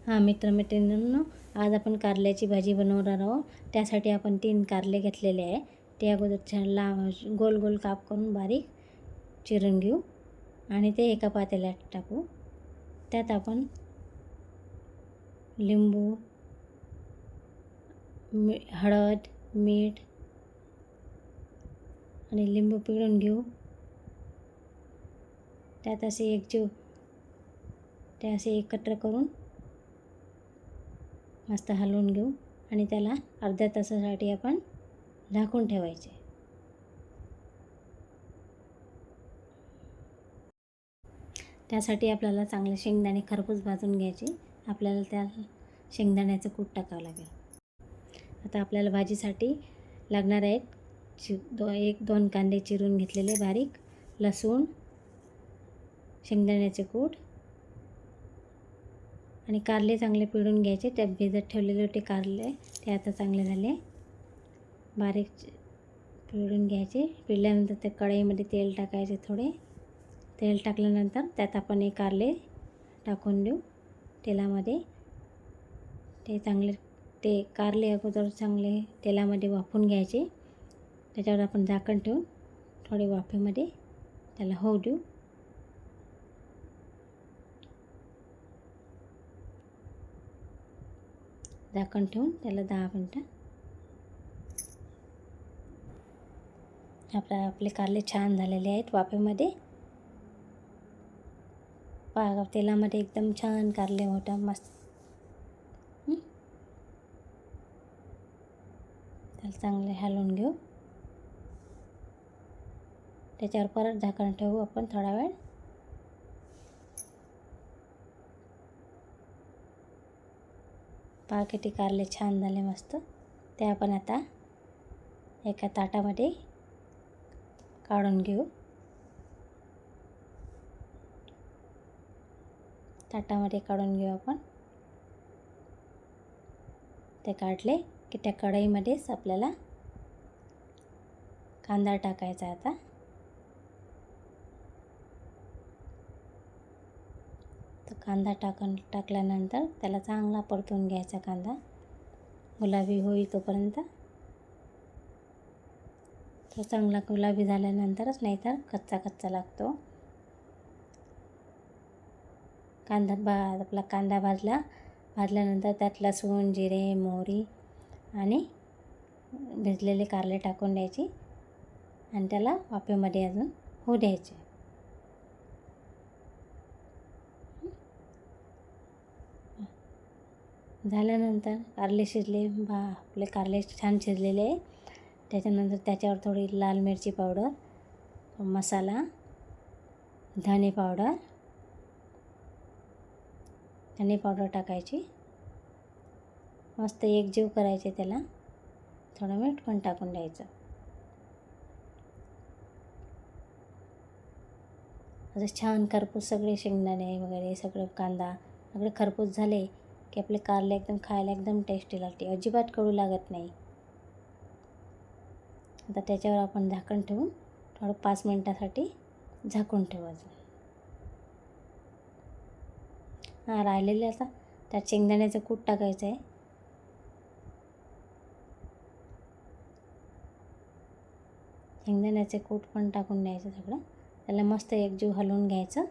हां मित्रमैत्रिणींनो, आज आपण कारल्याची भाजी बनवणार आहोत. त्यासाठी आपण 3 कारले घेतलेले आहे. ते अगोदर छान गोल गोल काप करून बारीक चिरून घेऊ आणि ते एका पातेल्यात टाकू. त्यात आपण लिंबू, हळद, मीठ आणि लिंबू पिळून घेऊ. त्यात असे एकत्र करून मस्त हलवून घेऊ आणि त्याला अर्ध्या तासासाठी आपण झाकून ठेवायचे. त्यासाठी आपल्याला चांगले शेंगदाणे खरपूस भाजून घ्यायचे. आपल्याला त्या शेंगदाण्याचं कूट टाकावं लागेल. आता आपल्याला भाजीसाठी लागणार आहेत 1-2 कांदे चिरून घेतलेले बारीक, लसूण, शेंगदाण्याचे कूट आणि कारले चांगले पिळून घ्यायचे. त्यात भिजत ठेवलेले होते कारले, ते आता चांगले झाले बारीक पिळून घ्यायचे. पिळल्यानंतर त्या कढईमध्ये तेल टाकायचे. थोडे तेल टाकल्यानंतर त्यात आपण हे कारले टाकून देऊ तेलामध्ये. ते कारले अगोदर चांगले तेलामध्ये वाफून घ्यायचे. त्याच्यावर आपण झाकण ठेवून थोडे वाफेमध्ये त्याला होऊ देऊ. झाकण ठेवून त्याला 10 मिनटं आपले कारले छान झालेले आहेत वाफेमध्ये. तेलामध्ये एकदम छान कारले होतात मस्त. त्याला चांगले हलवून घेऊ. त्याच्यावर परत झाकण ठेवू आपण थोडा वेळ. किती कारले छान झाले मस्त. ते आपण आता एका ताटामध्ये काढून घेऊ. ताटामध्ये काढून घेऊ आपण. ते काढले की त्या कढईमध्येच आपल्याला कांदा टाकायचा. आता तर कांदा टाकल्यानंतर त्याला चांगला परतून घ्यायचा. कांदा गुलाबी होईल तोपर्यंत. तो चांगला गुलाबी झाल्यानंतरच, नाहीतर कच्चा लागतो. आपला कांदा भाजल्यानंतर त्यात लसूण, जिरे, मोहरी आणि भिजलेले कारले टाकून द्यायची आणि त्याला वाफेमध्ये अजून होऊ द्यायचे. झाल्यानंतर कारले शिजले. आपले कारले छान शिजलेले आहे. त्याच्यानंतर त्याच्यावर थोडी लाल मिरची पावडर, मसाला, धने पावडर टाकायची. मस्त एकजीव करायचे. त्याला थोडं मीठ पण टाकून द्यायचं. असं छान खरपूस सगळे शेंगदाणे वगैरे सगळं कांदा सगळे खरपूस झाले की आपले कारले एकदम खायला एकदम टेस्टी लागते. अजिबात कडू लागत नाही. आता त्याच्यावर आपण झाकण ठेवून थोडं 5 मिनटासाठी झाकून ठेवायचं. राहिलेले आता त्यात शेंगदाण्याचं कूट टाकायचं आहे. शेंगदाण्याचे कूट पण टाकून द्यायचं सगळं. त्याला मस्त एकजीव हलवून घ्यायचं.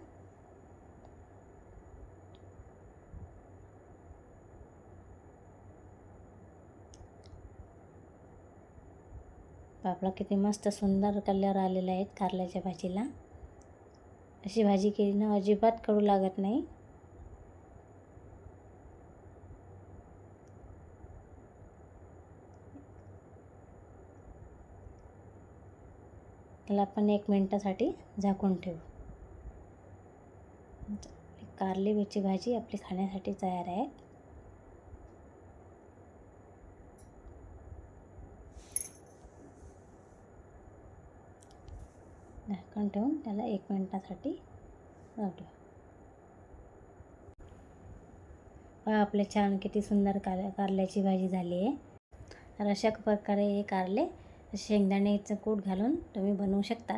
आपला किती मस्त सुंदर कलर आलेला आहे कारल्याच्या भाजीला. अशी भाजी केली ना अजिबात कडू लागत नाही. त्याला आपण 1 मिनिटासाठी झाकून ठेवू. कारल्याची भाजी आपली खाण्यासाठी तयार आहे. झाकण ठेवून त्याला 1 मिनिटासाठी राहू. आपले छान किती सुंदर कारल्याची भाजी झाली आहे. तर अशा प्रकारे हे कारले शेंगदाण्याचं कूट घालून तुम्ही बनवू शकता.